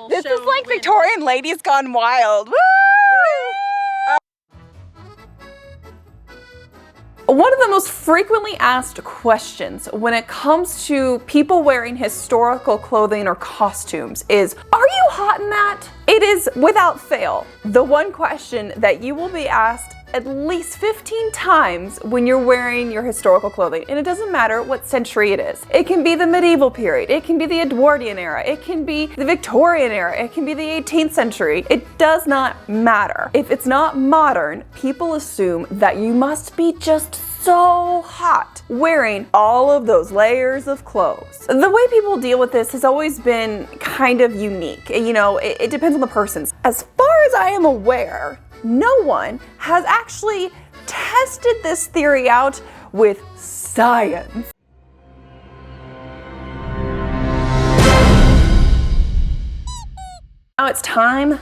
This is like Victorian ladies gone wild. Woo! One of the most frequently asked questions when it comes to people wearing historical clothing or costumes is, are you hot in that? It is without fail the one question that you will be asked at least 15 times when you're wearing your historical clothing. And it doesn't matter what century it is. It can be the medieval period, it can be the Edwardian era, it can be the Victorian era, it can be the 18th century. It does not matter. If it's not modern, people assume that you must be just so hot wearing all of those layers of clothes. The way people deal with this has always been kind of unique. You know, it depends on the person. As far as I am aware, no one has actually tested this theory out with science. Now it's time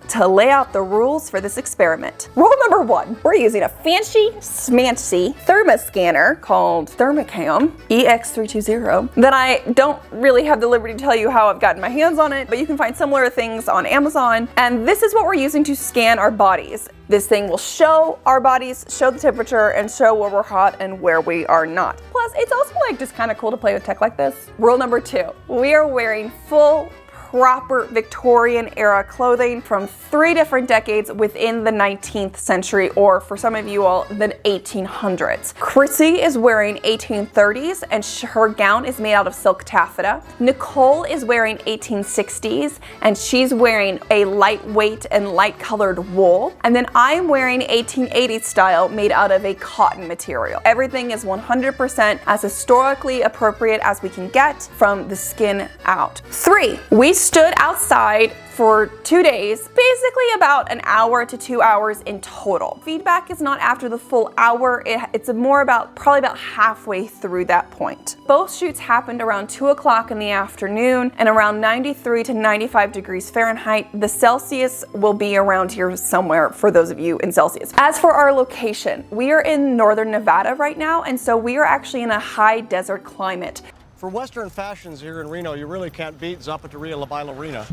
to lay out the rules for this experiment. Rule number one, we're using a fancy smancy thermo scanner called Thermocam EX320 that I don't really have the liberty to tell you how I've gotten my hands on it, but you can find similar things on Amazon. And this is what we're using to scan our bodies. This thing will show our bodies, show the temperature, and show where we're hot and where we are not. Plus, it's also like just kind of cool to play with tech like this. Rule number two, we are wearing full proper Victorian era clothing from 3 different decades within the 19th century, or for some of you all, the 1800s. Chrissy is wearing 1830s and her gown is made out of silk taffeta. Nicole is wearing 1860s and she's wearing a lightweight and light colored wool. And then I'm wearing 1880s style made out of a cotton material. Everything is 100% as historically appropriate as we can get from the skin out. 3, we stood outside for 2 days, basically about an hour to 2 hours in total. Feedback is not after the full hour, it's more about probably about halfway through that point. Both shoots happened around 2 o'clock in the afternoon and around 93 to 95 degrees Fahrenheit. The Celsius will be around here somewhere for those of you in Celsius. As for our location, we are in northern Nevada right now, and so we are actually in a high desert climate. For Western fashions here in Reno, you really can't beat Zapateria La Bailarina.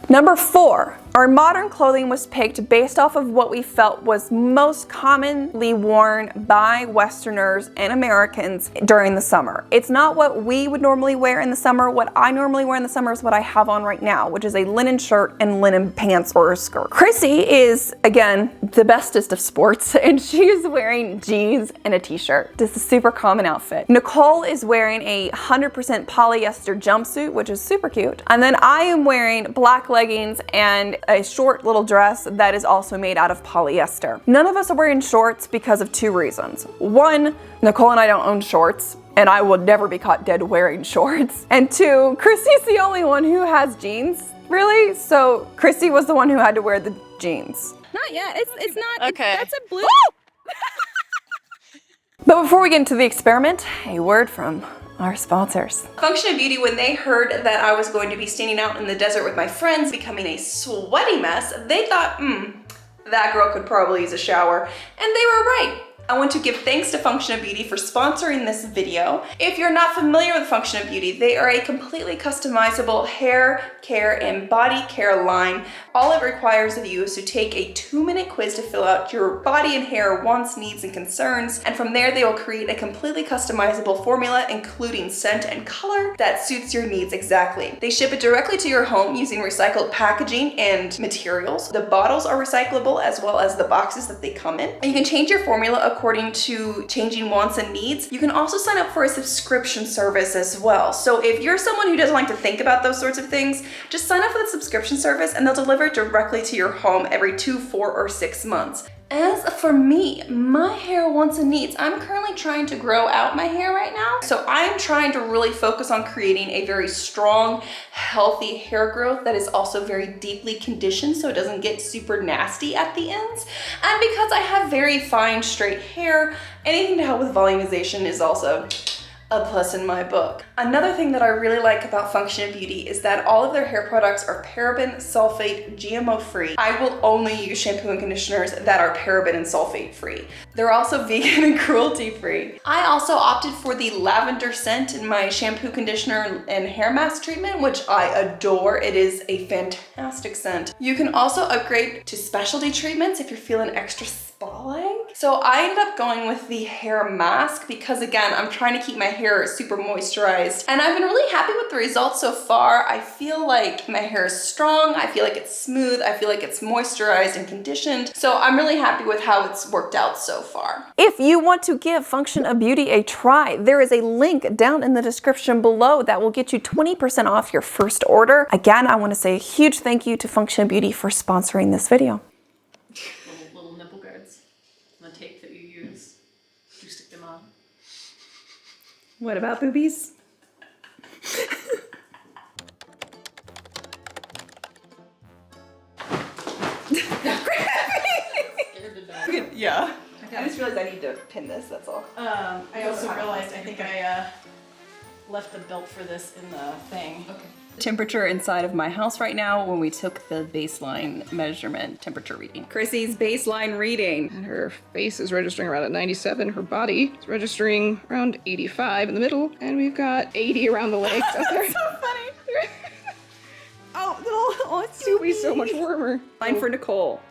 Number 4, our modern clothing was picked based off of what we felt was most commonly worn by Westerners and Americans during the summer. It's not what we would normally wear in the summer. What I normally wear in the summer is what I have on right now, which is a linen shirt and linen pants or a skirt. Chrissy is, again, the bestest of sports, and she's wearing jeans and a t-shirt. This is a super common outfit. Nicole is wearing a 100% polyester jumpsuit, which is super cute. And then I am wearing black leggings and a short little dress that is also made out of polyester. None of us are wearing shorts because of 2 reasons. 1, Nicole and I don't own shorts, and I would never be caught dead wearing shorts. And 2, Chrissy's the only one who has jeans, really? So Chrissy was the one who had to wear the jeans. Not yet, it's not, okay. That's a blue. But before we get into the experiment, a word from our sponsors. Function of Beauty, when they heard that I was going to be standing out in the desert with my friends becoming a sweaty mess, they thought, that girl could probably use a shower. And they were right. I want to give thanks to Function of Beauty for sponsoring this video. If you're not familiar with Function of Beauty, they are a completely customizable hair care and body care line. All it requires of you is to take a 2-minute quiz to fill out your body and hair wants, needs, and concerns. And from there, they will create a completely customizable formula, including scent and color that suits your needs exactly. They ship it directly to your home using recycled packaging and materials. The bottles are recyclable as well as the boxes that they come in. And you can change your formula according to changing wants and needs. You can also sign up for a subscription service as well. So if you're someone who doesn't like to think about those sorts of things, just sign up for the subscription service and they'll deliver it directly to your home every 2, 4, or 6 months. As for me, my hair wants and needs, I'm currently trying to grow out my hair right now. So I am trying to really focus on creating a very strong, healthy hair growth that is also very deeply conditioned so it doesn't get super nasty at the ends. And because I have very fine, straight hair, anything to help with volumization is also a plus in my book. Another thing that I really like about Function of Beauty is that all of their hair products are paraben, sulfate, GMO free. I will only use shampoo and conditioners that are paraben and sulfate free. They're also vegan and cruelty free. I also opted for the lavender scent in my shampoo, conditioner, and hair mask treatment, which I adore. It is a fantastic scent. You can also upgrade to specialty treatments if you're feeling extra spa-like. So I ended up going with the hair mask because, again, I'm trying to keep my hair super moisturized, and I've been really happy with the results so far. I feel like my hair is strong, I feel like it's smooth, I feel like it's moisturized and conditioned. So I'm really happy with how it's worked out so far. If you want to give Function of Beauty a try, there is a link down in the description below that will get you 20% off your first order. Again, I want to say a huge thank you to Function of Beauty for sponsoring this video. Little nipple guards on the tape that you use. Do you stick them on? What about boobies? Yeah. Okay. I just realized I need to pin this, that's all. I also realized I think I left the belt for this in the thing. Okay. Temperature inside of my house right now when we took the baseline measurement temperature reading. Chrissy's baseline reading. And her face is registering around at 97. Her body is registering around 85 in the middle. And we've got 80 around the legs. That's so funny. Oh, it's It'll be so much warmer. Line for Nicole.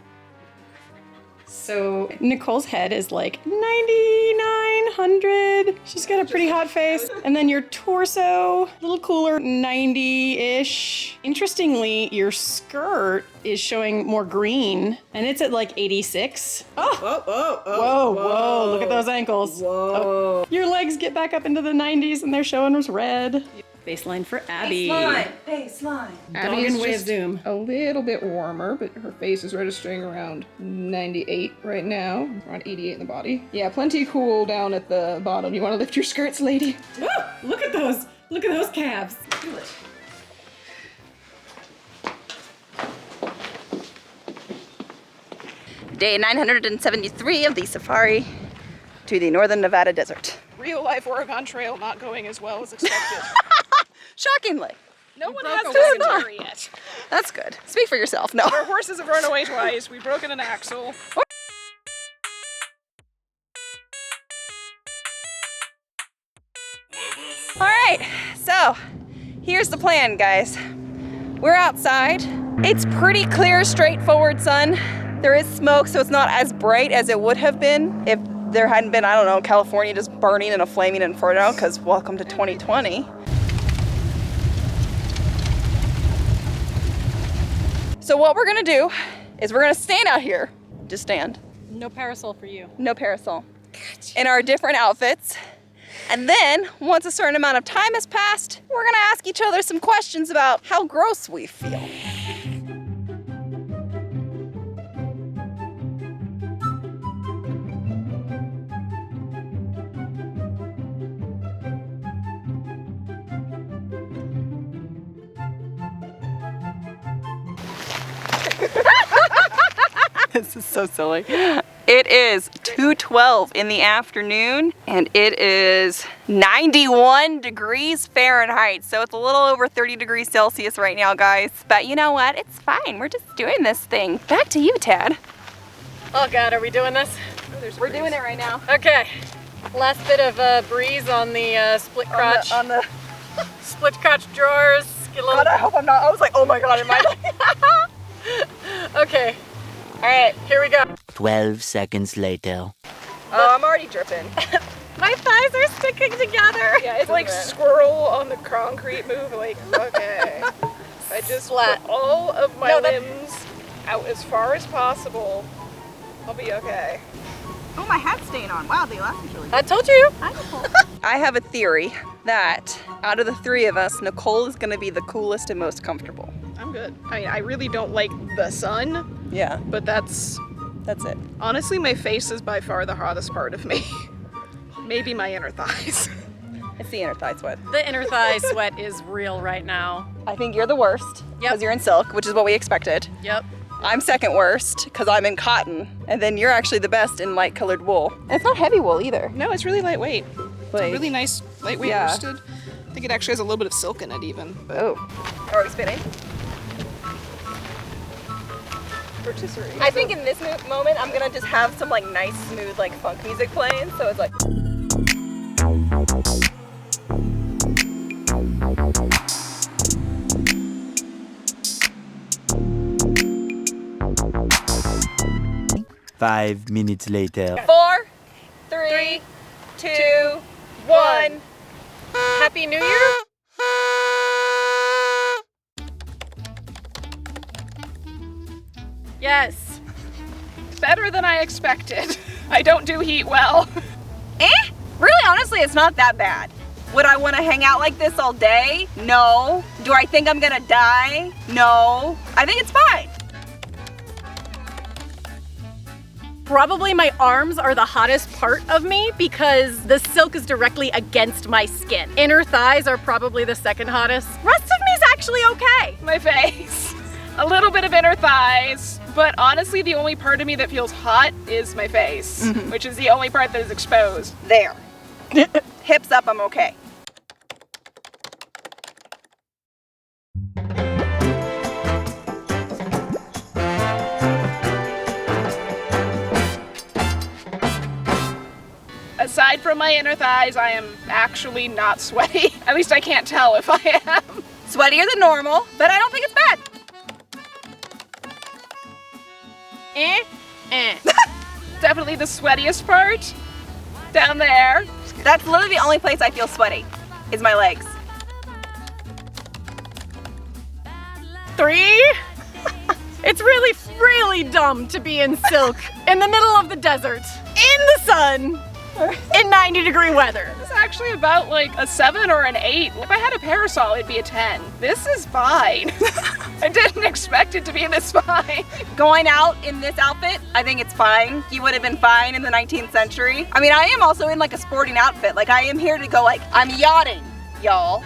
So Nicole's head is like 9,900. She's got a pretty hot face. And then your torso, a little cooler, 90-ish. Interestingly, your skirt is showing more green, and it's at like 86. Whoa, look at those ankles. Whoa. Oh. Your legs get back up into the 90s, and they're showing us red. Baseline for Abby. Baseline. Abby is Dogging way of just zoom. a little bit warmer, but her face is registering around 98 right now. Around 88 in the body. Yeah, plenty cool down at the bottom. You want to lift your skirts, lady? Oh, look at those. Look at those calves. Do it. Day 973 of the safari to the northern Nevada desert. Real life Oregon Trail not going as well as expected. Shockingly. No one broke has a dysentery yet. That's good. Speak for yourself. No. Our horses have run away twice. We've broken an axle. All right, so here's the plan, guys. We're outside. It's pretty clear, straightforward sun. There is smoke, so it's not as bright as it would have been if there hadn't been, I don't know, California just burning in a flaming inferno, because welcome to 2020. So what we're gonna do is we're gonna stand out here. Just stand. No parasol for you. No parasol. In our different outfits. And then, once a certain amount of time has passed, we're gonna ask each other some questions about how gross we feel. This is so silly. It is 2:12 in the afternoon and it is 91 degrees Fahrenheit. So it's a little over 30 degrees Celsius right now, guys. But you know what? It's fine. We're just doing this thing. Back to you, Tad. Oh God, are we doing this? We're doing it right now. Okay. Last bit of breeze on the split crotch. On the split crotch drawers. Get a little... God, I hope I'm not. I was like, oh my God, am I? Okay. All right, here we go. 12 seconds later. Oh, I'm already dripping. My thighs are sticking together. Yeah, it's like squirrel on the concrete move. Like, okay. I just Flat. put all of my limbs out as far as possible. I'll be okay. Oh, my hat's staying on. Wow, the elastic's really good. I told you. I have a theory that out of the three of us, Nicole is gonna be the coolest and most comfortable. I'm good. I mean, I really don't like the sun, Yeah, but that's it. honestly, my face is by far the hottest part of me. Maybe my inner thighs. It's the inner thigh sweat. The inner thigh sweat is real right now. I think you're the worst because you're in silk, which is what we expected. Yep. I'm second worst because I'm in cotton, and then you're actually the best in light colored wool. And it's not heavy wool either. No, it's really lightweight. Like, Really nice, lightweight Yeah. worsted. I think it actually has a little bit of silk in it even. But oh. Are we spinning? rotisserie. I think in this moment, I'm gonna just have some like nice, smooth, like funk music playing. So it's like. Five minutes later. 4, 3, 2, 1. Happy New Year. Yes. Better than I expected. I don't do heat well. Really, honestly, it's not that bad. Would I want to hang out like this all day? No. Do I think I'm gonna die? No. I think it's fine. Probably my arms are the hottest part of me because the silk is directly against my skin. Inner thighs are probably the second hottest. Rest of me is actually okay. My face. A little bit of inner thighs. But honestly, the only part of me that feels hot is my face, which is the only part that is exposed. There. Hips up, I'm okay. Aside from my inner thighs, I am actually not sweaty. At least I can't tell if I am. Sweatier than normal, but I don't think it's bad. Definitely the sweatiest part. Down there. That's literally the only place I feel sweaty, is my legs. 3. It's really dumb to be in silk in the middle of the desert, in the sun, in 90-degree weather. It's actually about like a 7 or an 8. If I had a parasol, it'd be a 10. This is fine. I didn't expect it to be this fine. Going out in this outfit, I think it's fine. You would have been fine in the 19th century. I mean, I am also in like a sporting outfit. Like I am here to go like, I'm yachting, y'all.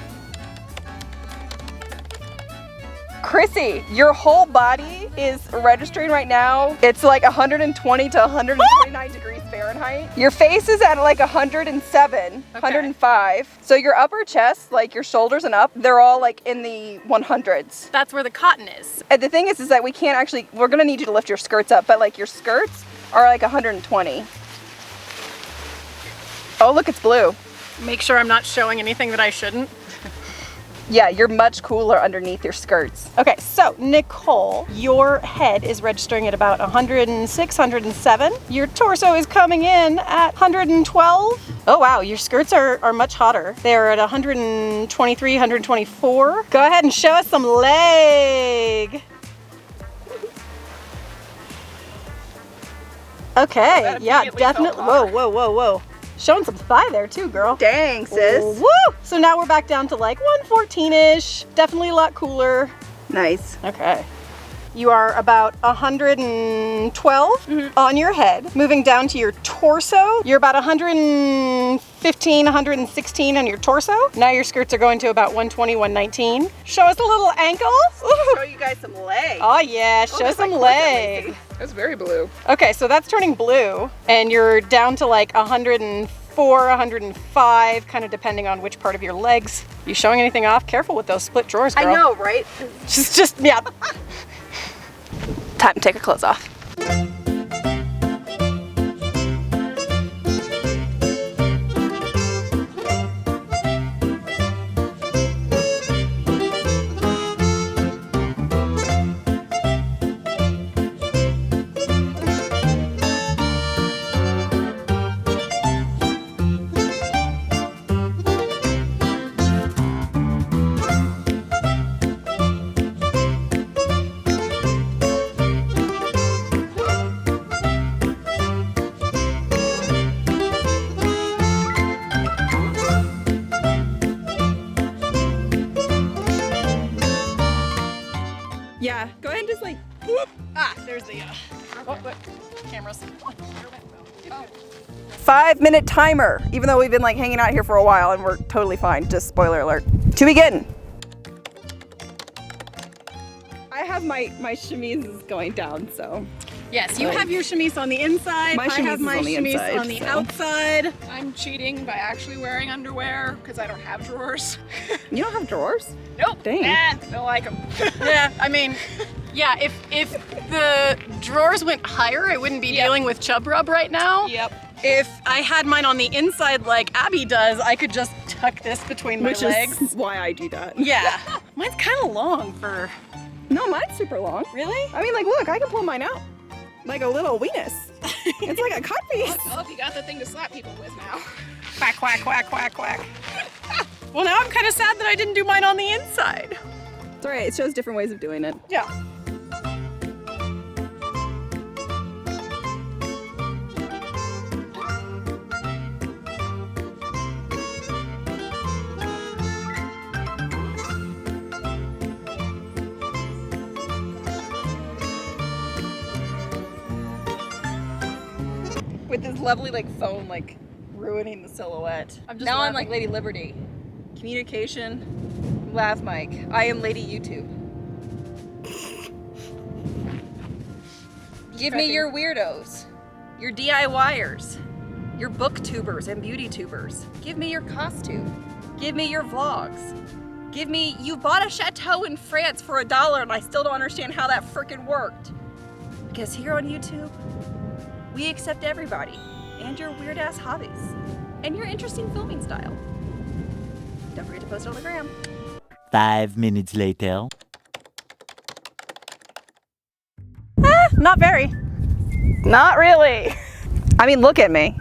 Chrissy, your whole body is registering right now. It's like 120 to 129 degrees Fahrenheit. Your face is at like 107, 105. So your upper chest, like your shoulders and up, they're all like in the 100s. That's where the cotton is. And the thing is that we can't actually, we're gonna need you to lift your skirts up, but like your skirts are like 120. Oh, look, it's blue. Make sure I'm not showing anything that I shouldn't. Yeah, you're much cooler underneath your skirts. Okay, so Nicole, your head is registering at about 106, 107. Your torso is coming in at 112. Oh wow, your skirts are much hotter. They're at 123, 124. Go ahead and show us some leg. Okay, That yeah, immediately felt definitely. hotter. Whoa. Showing some thigh there too, girl. Dang, sis. Woo! So now we're back down to like 114-ish. Definitely a lot cooler. Nice. Okay. You are about 112 on your head. Moving down to your torso, you're about 115, 116 on your torso. Now your skirts are going to about 120, 119. Show us a little ankle. Show you guys some legs. Oh yeah, show some leg. That's very blue. Okay, so that's turning blue, and you're down to like 104, 105, kind of depending on which part of your legs. You showing anything off? Careful with those split drawers, girl. I know, right? Just yeah. Time to take our clothes off. Yeah, go ahead and just like, whoop. There's the cameras. 5-minute timer, even though we've been like hanging out here for a while and we're totally fine. Just spoiler alert. To begin. I have my chemise going down, so. Yes, you have your chemise on the inside. My I chemise have is my on the chemise inside, on the so. outside. I'm cheating by actually wearing underwear because I don't have drawers. You don't have drawers? Nope. Dang. Don't like them. Yeah, I mean, yeah, if the drawers went higher, I wouldn't be dealing with chub rub right now. Yep. If I had mine on the inside like Abby does, I could just tuck this between my legs. Which is why I do that. Yeah. Mine's kind of long for... No, mine's super long. Really? I mean, like, look, I can pull mine out. Like a little weenus. It's like a cut piece. Oh, you got the thing to slap people with now. Quack, quack, quack, quack, quack. Well, now I'm kind of sad that I didn't do mine on the inside. It's all right, it shows different ways of doing it. Yeah. With this lovely like foam like ruining the silhouette. I'm just now I'm laughing. like Lady Liberty. Communication, laugh mic. I am Lady YouTube. Give me your weirdos, your DIYers, your booktubers and beauty tubers. Give me your costume. Give me your vlogs. Give me, you bought a chateau in France for $1 and I still don't understand how that freaking worked. Because here on YouTube, we accept everybody and your weird ass hobbies and your interesting filming style. Don't forget to post it on the gram. 5 minutes later. Not very. Not really. I mean, look at me.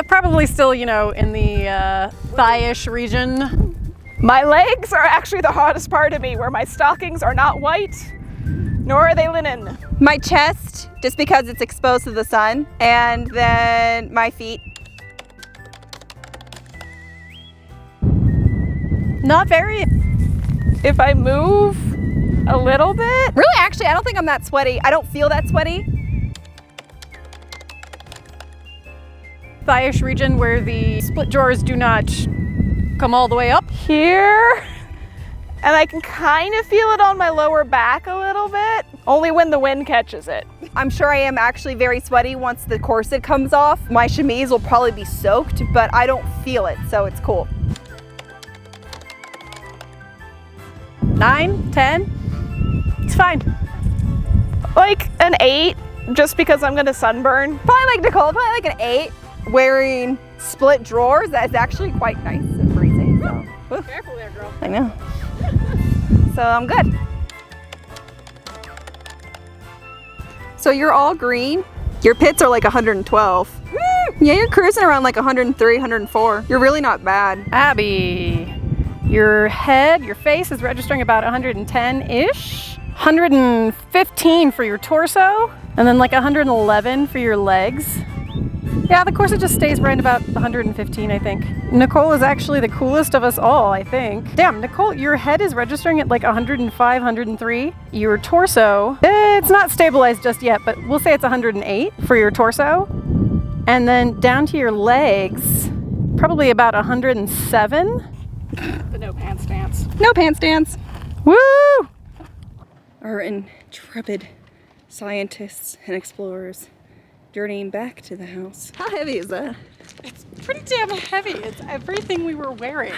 Probably still, you know, in the thigh-ish region. My legs are actually the hardest part of me, where my stockings are not white, nor are they linen. My chest, just because it's exposed to the sun, and then my feet. Not very. If I move a little bit, Really, actually, I don't think I'm that sweaty. I don't feel that sweaty. Thigh-ish region where the split drawers do not come all the way up. here, and I can kind of feel it on my lower back a little bit, only when the wind catches it. I'm sure I am actually very sweaty once the corset comes off. My chemise will probably be soaked, but I don't feel it, so it's cool. 9, 10, it's fine. Like an 8, just because I'm gonna sunburn. Probably like Nicole, probably like an 8. Wearing split drawers, that's actually quite nice and breezy. So. Careful there, girl. I know. So I'm good. So you're all green. Your pits are like 112. Yeah, you're cruising around like 103, 104. You're really not bad. Abby, your head, your face is registering about 110-ish. 115 for your torso, and then like 111 for your legs. Yeah, the corset just stays right about 115, I think. Nicole is actually the coolest of us all, I think. Damn, Nicole, your head is registering at like 105, 103. Your torso, it's not stabilized just yet, but we'll say it's 108 for your torso. And then down to your legs, probably about 107. The no pants dance. No pants dance. Woo! Our intrepid scientists and explorers journeying back to the house. How heavy is that? It's pretty damn heavy. It's everything we were wearing.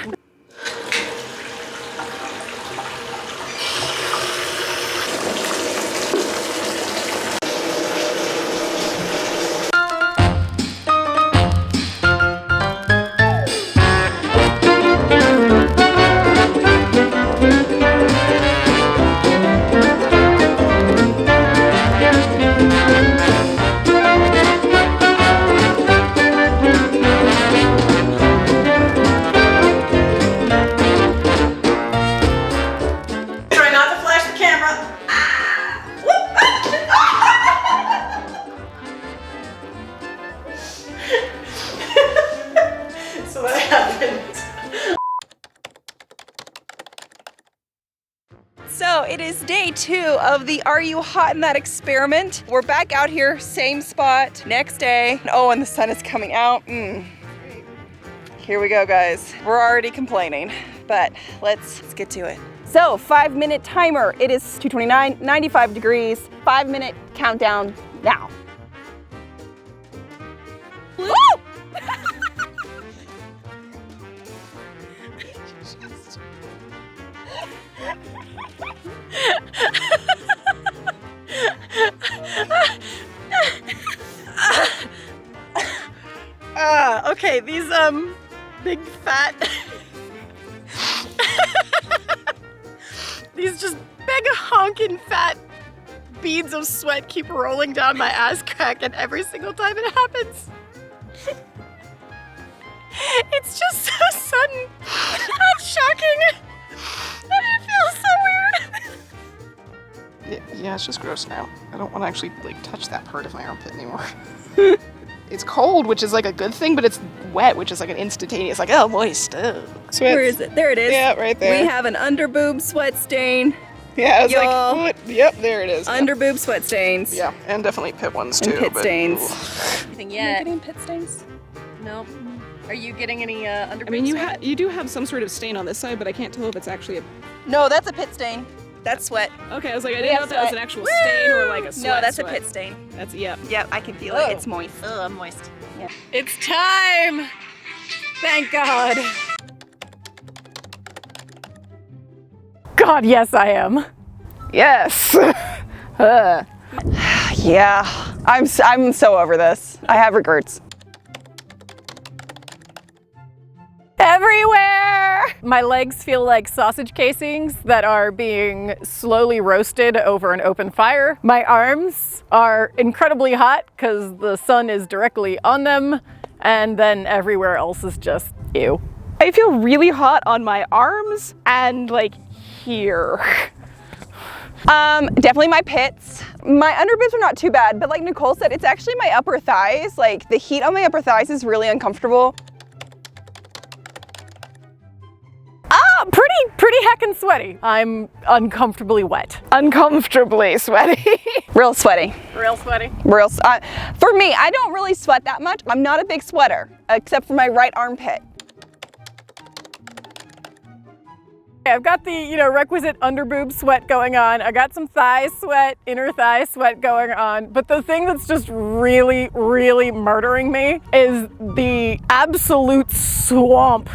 So it is day 2 of the Are You Hot in That experiment. We're back out here, same spot, next day. Oh, and the sun is coming out. Here we go, guys. We're already complaining, but let's get to it. So 5-minute timer. It is 2:29, 95 degrees, 5-minute countdown now. Woo! Okay, these big fat these just big honking fat beads of sweat keep rolling down my ass crack, and every single time it happens it's just so sudden and shocking and it feels so weird. Yeah, it's just gross now. I don't want to actually like touch that part of my armpit anymore. It's cold, which is like a good thing, but it's wet, which is like an instantaneous, like, oh, moist. Sweat. Where is it? There it is. Yeah, right there. We have an underboob sweat stain. Yeah, I was Y'all. like, what? Yep, there it is. Underboob sweat stains. Yeah, and definitely pit ones too. And pit but, stains. ooh. Anything Am I yet? getting pit stains? No. Are you getting any underboob I mean, sweat? you do have some sort of stain on this side, but I can't tell if it's actually a... No, that's a pit stain. That's sweat. Okay, I was like, I We didn't know have if that was sweat. an actual stain or like a sweat. No, that's sweat. a pit stain. That's, yep. Yep, I can feel Oh. it. It's moist. Ugh, I'm moist. Yeah. It's time! Thank God. God, yes, I am. Yes. Yeah, I'm so over this. I have regrets. Everywhere! My legs feel like sausage casings that are being slowly roasted over an open fire. My arms are incredibly hot because the sun is directly on them, and then everywhere else is just ew. I feel really hot on my arms and like here. Definitely my pits. My underboobs are not too bad, but like Nicole said, it's actually my upper thighs. Like the heat on my upper thighs is really uncomfortable. Pretty heckin' sweaty. I'm uncomfortably wet. Uncomfortably sweaty. Real sweaty. Real sweaty. For me, I don't really sweat that much. I'm not a big sweater, except for my right armpit. I've got the, requisite underboob sweat going on. I got some thigh sweat, inner thigh sweat going on. But the thing that's just really, really murdering me is the absolute swamp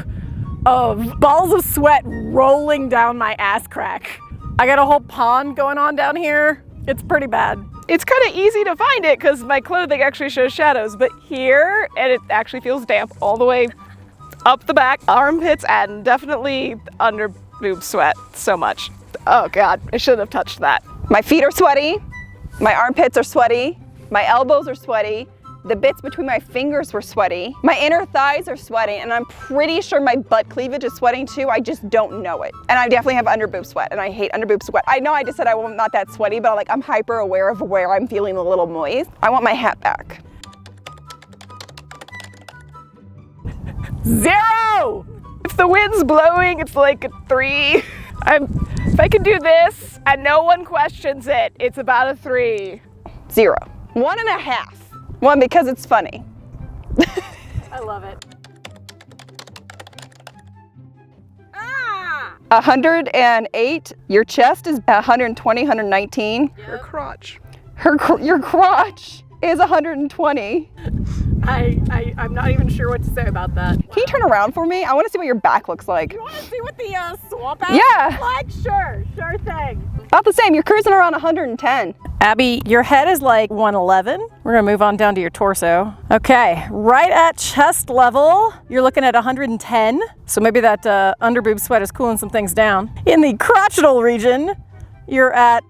of balls of sweat rolling down my ass crack. I got a whole pond going on down here. It's pretty bad. It's kind of easy to find it because my clothing actually shows shadows, but here, and it actually feels damp all the way up the back, armpits, and definitely under boob sweat so much. Oh God, I shouldn't have touched that. My feet are sweaty. My armpits are sweaty. My elbows are sweaty. The bits between my fingers were sweaty. My inner thighs are sweaty, and I'm pretty sure my butt cleavage is sweating too. I just don't know it. And I definitely have underboob sweat, and I hate underboob sweat. I know I just said I'm not that sweaty, but I'm hyper aware of where I'm feeling a little moist. I want my hat back. 0! If the wind's blowing, it's like a 3. If I can do this and no one questions it, it's about a 3. 0. 1.5. 1 because it's funny. I love it. 108. Your chest is 120, 119. Her crotch. Your crotch is 120. I'm not even sure what to say about that. Can you turn around for me? I want to see what your back looks like. You want to see what the swamp ass Yeah. looks like? Sure thing. About the same. You're cruising around 110. Abby, your head is like 111. We're gonna move on down to your torso. Okay, right at chest level, you're looking at 110. So maybe that underboob sweat is cooling some things down. In the crotchal region, you're at,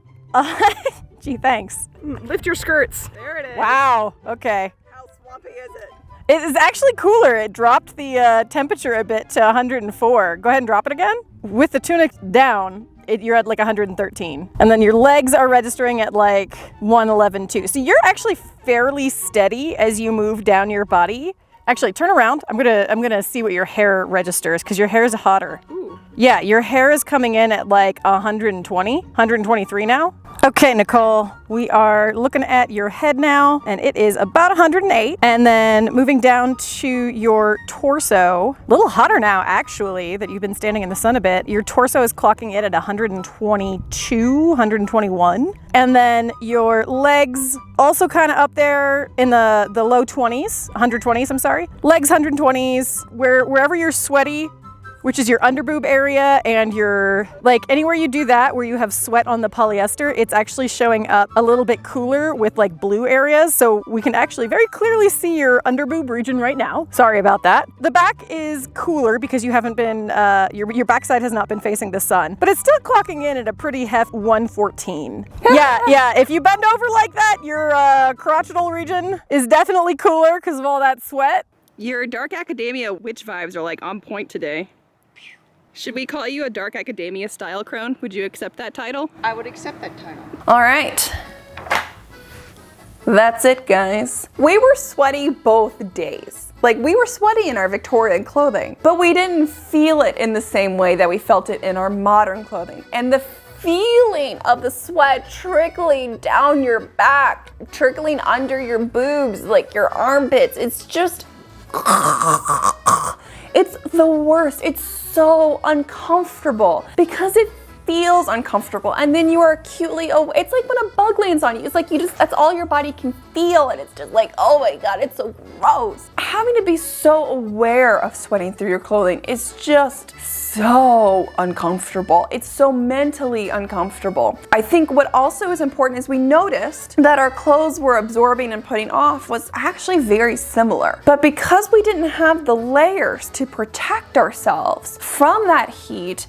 gee, thanks. Lift your skirts. There it is. Wow, okay. How swampy is it? It is actually cooler. It dropped the temperature a bit to 104. Go ahead and drop it again. With the tunic down, you're at like 113. And then your legs are registering at like 111 too. So you're actually fairly steady as you move down your body. Actually, turn around. I'm gonna see what your hair registers because your hair is hotter. Ooh. Yeah, your hair is coming in at like 120, 123 now. Okay, Nicole, we are looking at your head now, and it is about 108. And then moving down to your torso, a little hotter now, actually, that you've been standing in the sun a bit. Your torso is clocking in at 122, 121. And then your legs also kind of up there in the low 20s, 120s, I'm sorry. Legs 120s, wherever you're sweaty, which is your underboob area, and your, like, anywhere you do that where you have sweat on the polyester, it's actually showing up a little bit cooler with like blue areas. So we can actually very clearly see your underboob region right now. Sorry about that. The back is cooler because you haven't been, your backside has not been facing the sun, but it's still clocking in at a pretty heft 114. Yeah, if you bend over like that, your crotchal region is definitely cooler because of all that sweat. Your dark academia witch vibes are like on point today. Should we call you a dark academia style crone? Would you accept that title? I would accept that title. All right. That's it, guys. We were sweaty both days. Like, we were sweaty in our Victorian clothing, but we didn't feel it in the same way that we felt it in our modern clothing. And the feeling of the sweat trickling down your back, trickling under your boobs, like your armpits, it's just, it's the worst. It's so uncomfortable because it feels uncomfortable, and then you are acutely aware. It's like when a bug lands on you. It's like that's all your body can feel, and it's just like, oh my God, it's so gross. Having to be so aware of sweating through your clothing is just so uncomfortable. It's so mentally uncomfortable. I think what also is important is we noticed that our clothes were absorbing and putting off was actually very similar. But because we didn't have the layers to protect ourselves from that heat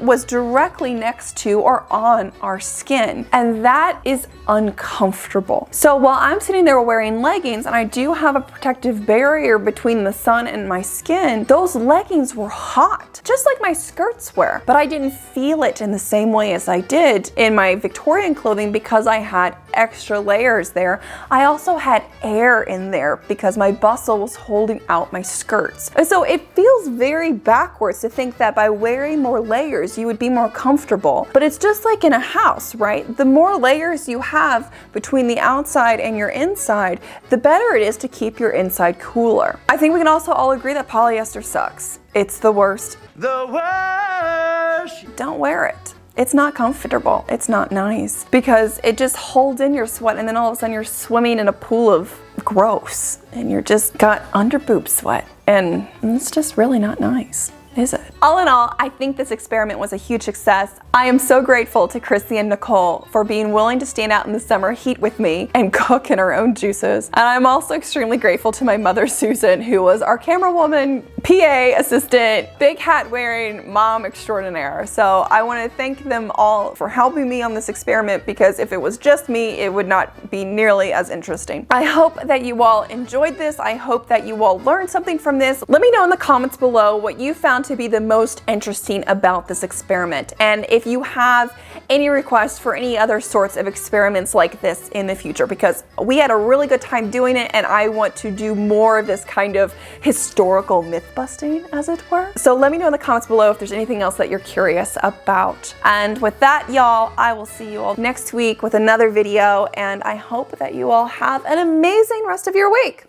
was directly next to or on our skin. And that is uncomfortable. So while I'm sitting there wearing leggings and I do have a protective barrier between the sun and my skin, those leggings were hot, just like my skirts were, but I didn't feel it in the same way as I did in my Victorian clothing because I had extra layers there. I also had air in there because my bustle was holding out my skirts. So it feels very backwards to think that by wearing more layers, you would be more comfortable. But it's just like in a house, right? The more layers you have between the outside and your inside, the better it is to keep your inside cooler. I think we can also all agree that polyester sucks. It's the worst. The worst! Don't wear it. It's not comfortable. It's not nice because it just holds in your sweat, and then all of a sudden you're swimming in a pool of gross and you're just got underboob sweat, and it's just really not nice, is it? All in all, I think this experiment was a huge success. I am so grateful to Chrissy and Nicole for being willing to stand out in the summer heat with me and cook in our own juices. And I'm also extremely grateful to my mother, Susan, who was our camera woman, PA assistant, big hat wearing mom extraordinaire. So I want to thank them all for helping me on this experiment, because if it was just me, it would not be nearly as interesting. I hope that you all enjoyed this. I hope that you all learned something from this. Let me know in the comments below what you found to be the most interesting about this experiment, and if you have any requests for any other sorts of experiments like this in the future, because we had a really good time doing it and I want to do more of this kind of historical myth busting, as it were. So let me know in the comments below if there's anything else that you're curious about. And with that, y'all, I will see you all next week with another video, and I hope that you all have an amazing rest of your week.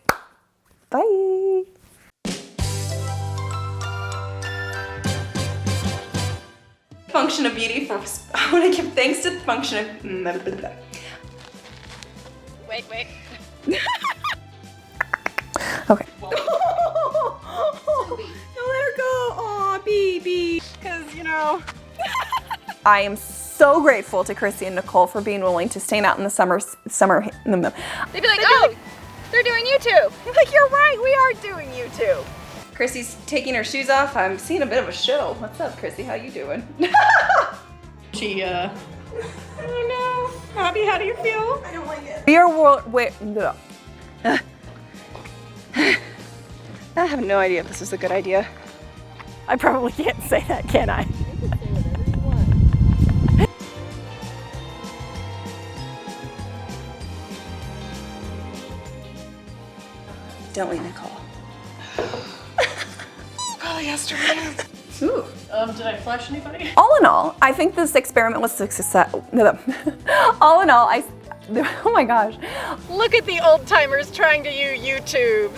Bye. Function of Beauty for, I want to give thanks to Function of, Wait. okay. No, let her go. Aw, BB. Because, you know. I am so grateful to Chrissy and Nicole for being willing to stand out in the summer. They'd be like, oh, they're doing YouTube. I'm like, you're right, we are doing YouTube. Chrissy's taking her shoes off. I'm seeing a bit of a show. What's up, Chrissy? How you doing? She, oh no. Abby, how do you feel? I don't like it. We are world, wait, no. I have no idea if this is a good idea. I probably can't say that, can I? Don't we, Nicole? Polyester. Ooh. Did I flash anybody? All in all, I think this experiment was a success. All in all, oh my gosh. Look at the old timers trying to use YouTube.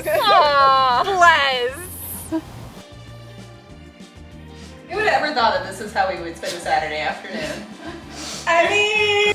Bless. Who would have ever thought that this is how we would spend a Saturday afternoon? I mean,